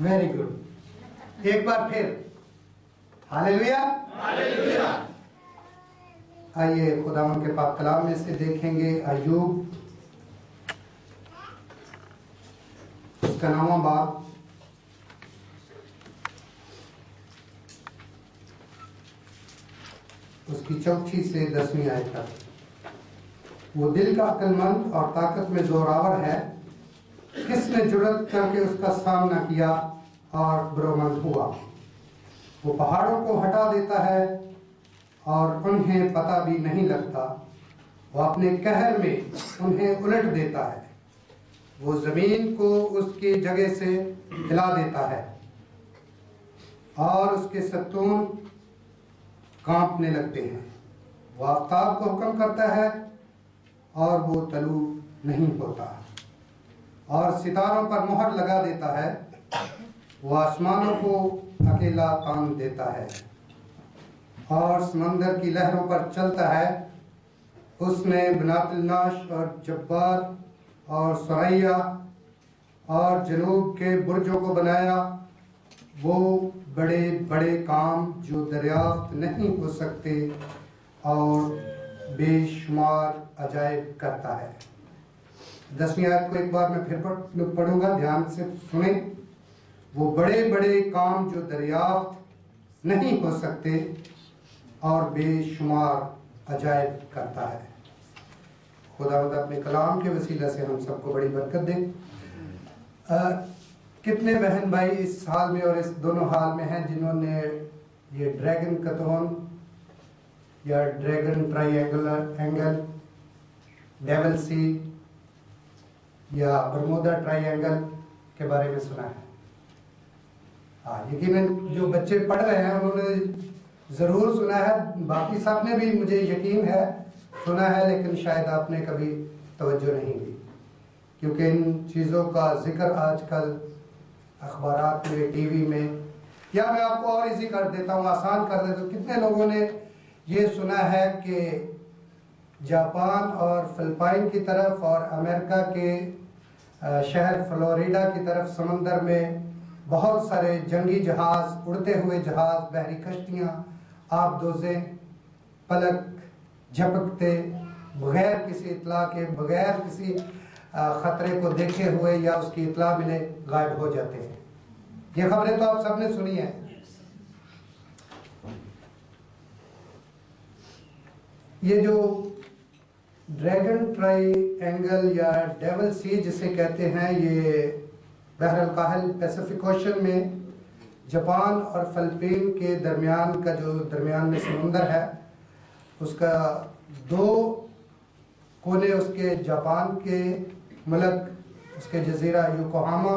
Very good, ایک بار پھر ہاللیلویا۔ آئیے خداوند کے پاک کلام میں سے دیکھیں گے ایوب اس کا 9واں باب، اس کی 4 سے 10 آیت تک۔ وہ دل کا عقل مند اور طاقت میں زوراور ہے، کس نے جرأت کر کے اس کا سامنا کیا اور برومند ہوا؟ وہ پہاڑوں کو ہٹا دیتا ہے اور انہیں پتہ بھی نہیں لگتا، وہ اپنے قہر میں انہیں الٹ دیتا ہے، وہ زمین کو اس کی جگہ سے ہلا دیتا ہے اور اس کے ستون کانپنے لگتے ہیں۔ وہ آفتاب کو حکم کرتا ہے اور وہ طلوع نہیں ہوتا، اور ستاروں پر مہر لگا دیتا ہے، وہ آسمانوں کو اکیلا تان دیتا ہے اور سمندر کی لہروں پر چلتا ہے۔ اس نے بنات الناش اور جبار اور سریا اور جنوب کے برجوں کو بنایا، وہ بڑے بڑے کام جو دریافت نہیں ہو سکتے اور بے شمار عجائب کرتا ہے۔ 10ویں آیت کو ایک بار میں پھر پڑھوں گا، دھیان سے سنیں۔ وہ بڑے بڑے کام جو دریافت نہیں ہو سکتے اور بے شمار عجائب کرتا ہے۔ خداوند اپنے کلام کے وسیلہ سے ہم سب کو بڑی برکت دے۔ کتنے بہن بھائی اس حال میں اور اس دونوں حال میں ہیں جنہوں نے یہ ڈریگن کتون یا ڈریگن ٹرائی اینگل، ڈیول سی یا برمودا ٹرائی اینگل کے بارے میں سنا ہے؟ یقیناً جو بچے پڑھ رہے ہیں انہوں نے ضرور سنا ہے، باقی سب نے بھی مجھے یقین ہے سنا ہے، لیکن شاید آپ نے کبھی توجہ نہیں دی، کیونکہ ان چیزوں کا ذکر آج کل اخبارات میں، ٹی وی میں، یا میں آپ کو اور ایزی کر دیتا ہوں، آسان کر دیتا ہوں، کتنے لوگوں نے یہ سنا ہے کہ جاپان اور فلپائن کی طرف اور امریکہ کے شہر فلوریڈا کی طرف سمندر میں بہت سارے جنگی جہاز، اڑتے ہوئے جہاز، بحری کشتیاں، آب دوزیں پلک جھپکتے بغیر کسی اطلاع کے، بغیر کسی خطرے کو دیکھے ہوئے یا اس کی اطلاع ملے غائب ہو جاتے ہیں۔ یہ خبریں تو آپ سب نے سنی ہیں۔ یہ جو ڈریگن ٹرائی اینگل یا ڈیول سی جسے کہتے ہیں، یہ بحر الکاہل پیسیفک اوشن میں جاپان اور فلپائن کے درمیان کا جو درمیان میں سمندر ہے، اس کا 2 کونے اس کے جاپان کے ملک، اس کے جزیرہ یوکوہاما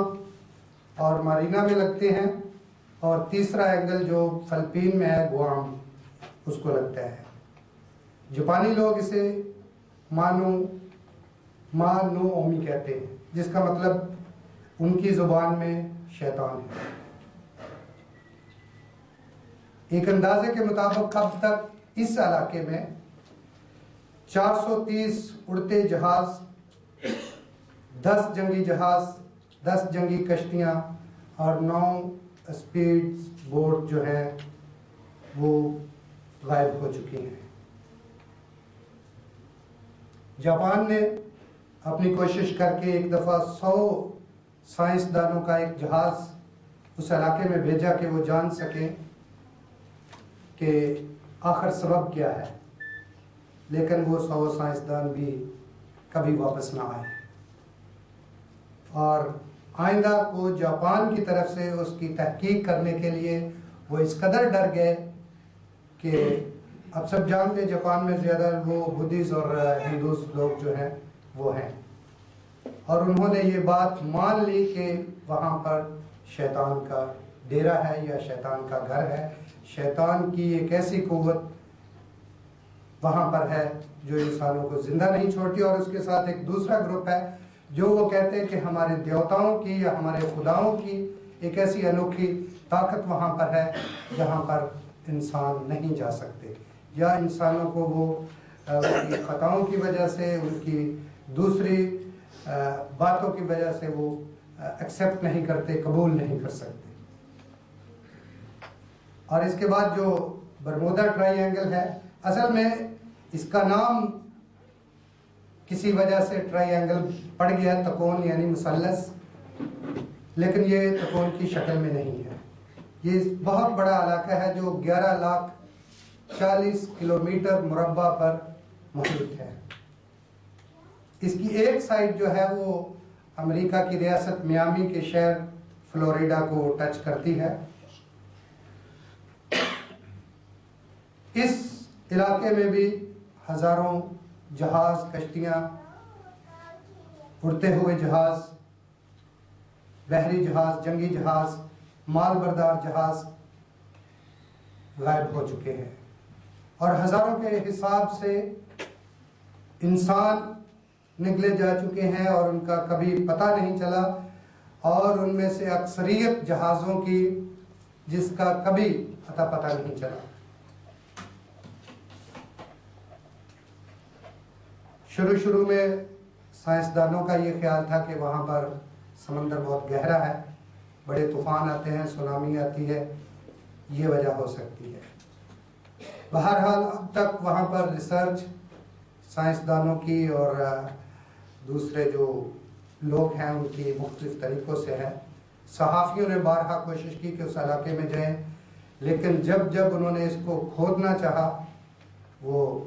اور مارینا میں لگتے ہیں، اور تیسرا اینگل جو فلپائن میں ہے گوام، اس کو لگتا ہے۔ جاپانی لوگ اسے مانو اومی کہتے ہیں، جس کا مطلب ان کی زبان میں شیطان ہے۔ ایک اندازے کے مطابق اب تک اس علاقے میں 430 اڑتے جہاز، 10 جنگی جہاز، 10 جنگی کشتیاں اور 9 اسپیڈ بوٹ جو ہیں وہ غائب ہو چکی ہیں۔ جاپان نے اپنی کوشش کر کے ایک دفعہ 100 سائنسدانوں کا ایک جہاز اس علاقے میں بھیجا کہ وہ جان سکیں کہ آخر سبب کیا ہے، لیکن وہ 100 سائنسدان بھی کبھی واپس نہ آئے، اور آئندہ کو جاپان کی طرف سے اس کی تحقیق کرنے کے لیے وہ اس قدر ڈر گئے کہ اب سب جانتے ہیں جاپان میں زیادہ وہ بدھیز اور ہندوز لوگ جو ہیں وہ ہیں، اور انہوں نے یہ بات مان لی کہ وہاں پر شیطان کا ڈیرا ہے یا شیطان کا گھر ہے، شیطان کی ایک ایسی قوت وہاں پر ہے جو انسانوں کو زندہ نہیں چھوڑتی، اور اس کے ساتھ ایک دوسرا گروپ ہے جو وہ کہتے ہیں کہ ہمارے دیوتاؤں کی یا ہمارے خداؤں کی ایک ایسی انوکھی طاقت وہاں پر ہے جہاں پر انسان نہیں جا سکتے، یا انسانوں کو وہ ان کی خطاؤں کی وجہ سے، ان کی دوسری باتوں کی وجہ سے وہ ایکسیپٹ نہیں کرتے، قبول نہیں کر سکتے۔ اور اس کے بعد جو برمودا ٹرائی اینگل ہے، اصل میں اس کا نام کسی وجہ سے ٹرائی اینگل پڑ گیا، تکون یعنی مثلث، لیکن یہ تکون کی شکل میں نہیں ہے۔ یہ بہت بڑا علاقہ ہے جو 11,40,000 کلومیٹر مربع پر محیط ہے۔ اس کی ایک سائڈ جو ہے وہ امریکہ کی ریاست میامی کے شہر فلوریڈا کو ٹچ کرتی ہے۔ اس علاقے میں بھی ہزاروں جہاز، کشتیاں، اڑتے ہوئے جہاز، بحری جہاز، جنگی جہاز، مال بردار جہاز غائب ہو چکے ہیں، اور ہزاروں کے حساب سے انسان نکلے جا چکے ہیں اور ان کا کبھی پتہ نہیں چلا، اور ان میں سے اکثریت جہازوں کی جس کا کبھی پتہ نہیں چلا۔ شروع میں سائنسدانوں کا یہ خیال تھا کہ وہاں پر سمندر بہت گہرا ہے، بڑے طوفان آتے ہیں، سونامی آتی ہے، یہ وجہ ہو سکتی ہے۔ بہرحال اب تک وہاں پر ریسرچ سائنسدانوں کی اور دوسرے جو لوگ ہیں ان کی مختلف طریقوں سے ہے۔ صحافیوں نے بارہا کوشش کی کہ اس علاقے میں جائیں، لیکن جب انہوں نے اس کو کھودنا چاہا وہ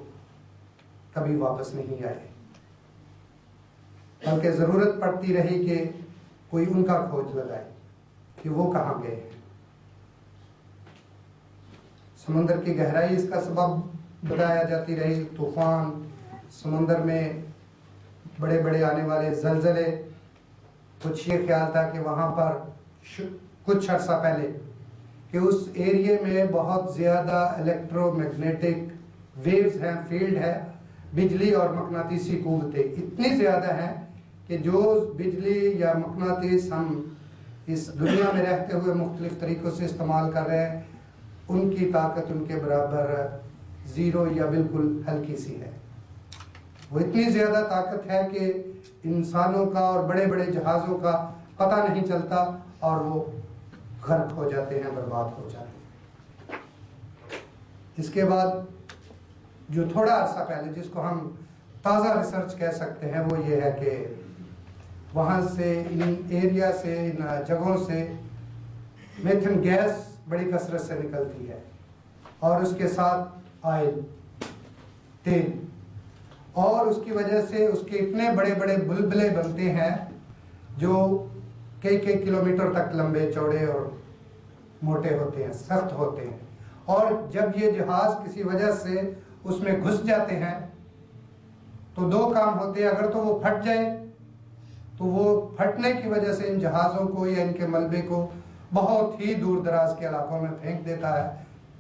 کبھی واپس نہیں آئے، بلکہ ضرورت پڑتی رہی کہ کوئی ان کا کھوج لگائے کہ وہ کہاں گئے ہیں۔ سمندر کی گہرائی اس کا سبب بتایا جاتی رہی، طوفان، سمندر میں بڑے بڑے آنے والے زلزلے۔ کچھ یہ خیال تھا کہ وہاں پر کچھ عرصہ پہلے کہ اس ایریے میں بہت زیادہ الیکٹرو میگنیٹک ویوز ہیں، فیلڈ ہے، بجلی اور مقناطیسی قوتیں اتنی زیادہ ہیں کہ جو بجلی یا مقناطیس ہم اس دنیا میں رہتے ہوئے مختلف طریقوں سے استعمال کر رہے ہیں، ان کی طاقت ان کے برابر زیرو یا بالکل ہلکی سی ہے۔ وہ اتنی زیادہ طاقت ہے کہ انسانوں کا اور بڑے بڑے جہازوں کا پتہ نہیں چلتا اور وہ غرق ہو جاتے ہیں، برباد ہو جاتے ہیں۔ اس کے بعد جو تھوڑا عرصہ پہلے جس کو ہم تازہ ریسرچ کہہ سکتے ہیں وہ یہ ہے کہ وہاں سے ان ایریا سے، ان جگہوں سے میتھن گیس بڑی کثرت سے نکلتی ہے، اور اس کے ساتھ آئل، تیل، اور اس کی وجہ سے اس کے اتنے بڑے بڑے بلبلے بنتے ہیں جو کئی کلومیٹر تک لمبے چوڑے اور موٹے ہوتے ہیں، سخت ہوتے ہیں، اور جب یہ جہاز کسی وجہ سے اس میں گھس جاتے ہیں تو دو کام ہوتے ہیں۔ اگر تو وہ پھٹ جائے تو وہ پھٹنے کی وجہ سے ان جہازوں کو یا ان کے ملبے کو بہت ہی دور دراز کے علاقوں میں پھینک دیتا ہے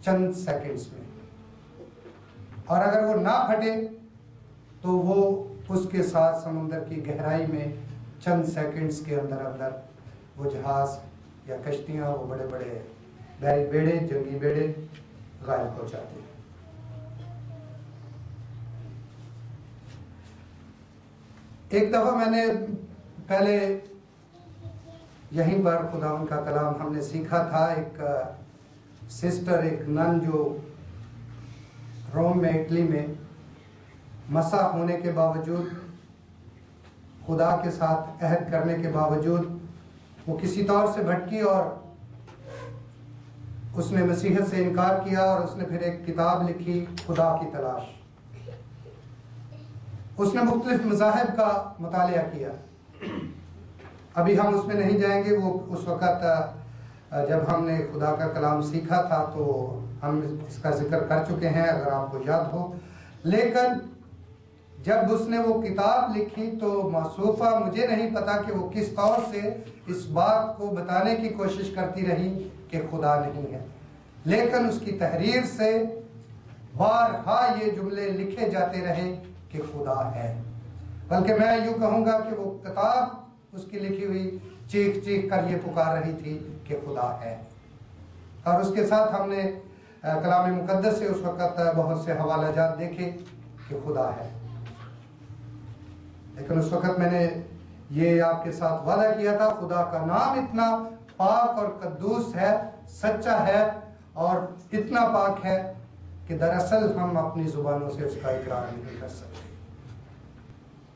چند سیکنڈز میں، اور اگر وہ نہ پھٹے تو وہ اس کے ساتھ سمندر کی گہرائی میں چند سیکنڈز کے اندر وہ جہاز یا کشتیاں، وہ بڑے بڑے بحری بیڑے، جنگی بیڑے غائب ہو جاتے ہیں۔ ایک دفعہ میں نے پہلے یہیں پر خدا ان کا کلام ہم نے سیکھا تھا، ایک سسٹر، ایک نن جو روم میں، اٹلی میں مسیح ہونے کے باوجود، خدا کے ساتھ عہد کرنے کے باوجود وہ کسی طور سے بھٹکی اور اس نے مسیحیت سے انکار کیا، اور اس نے پھر ایک کتاب لکھی، خدا کی تلاش۔ اس نے مختلف مذاہب کا مطالعہ کیا، ابھی ہم اس میں نہیں جائیں گے۔ وہ اس وقت جب ہم نے خدا کا کلام سیکھا تھا تو ہم اس کا ذکر کر چکے ہیں اگر آپ کو یاد ہو، لیکن جب اس نے وہ کتاب لکھی تو موصوفہ مجھے نہیں پتا کہ وہ کس طور سے اس بات کو بتانے کی کوشش کرتی رہی کہ خدا نہیں ہے، لیکن اس کی تحریر سے بارہا یہ جملے لکھے جاتے رہے کہ خدا ہے۔ بلکہ میں یوں کہوں گا کہ وہ کتاب اس کی لکھی ہوئی چیخ چیخ کر یہ پکار رہی تھی کہ خدا ہے۔ اور اس کے ساتھ ہم نے کلام مقدس سے اس وقت بہت سے حوالہ جات دیکھے کہ خدا ہے، لیکن اس وقت میں نے یہ آپ کے ساتھ وعدہ کیا تھا. خدا کا نام اتنا پاک اور قدوس ہے، سچا ہے اور اتنا پاک ہے کہ دراصل ہم اپنی زبانوں سے اس کا اقرار نہیں کر سکتے.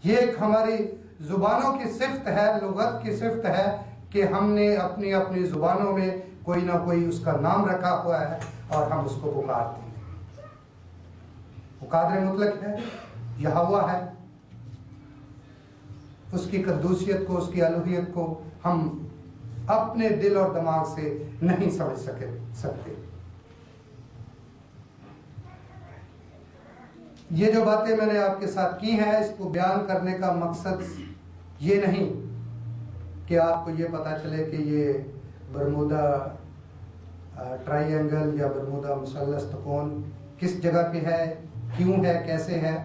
یہ ایک ہماری زبانوں کی صفت ہے، لغت کی صفت ہے کہ ہم نے اپنی اپنی زبانوں میں کوئی نہ کوئی اس کا نام رکھا ہوا ہے اور ہم اس کو پکارتے ہیں. وہ قادر مطلق ہے، یہوہ ہے. اس کی قدوسیت کو، اس کی الوہیت کو ہم اپنے دل اور دماغ سے نہیں سمجھ سکتے. یہ جو باتیں میں نے آپ کے ساتھ کی ہیں، اس کو بیان کرنے کا مقصد یہ نہیں کہ آپ کو یہ پتا چلے کہ یہ برمودا ٹرائی اینگل یا برمودا مثلث تکون کس جگہ پہ ہے، کیوں ہے، کیسے ہے.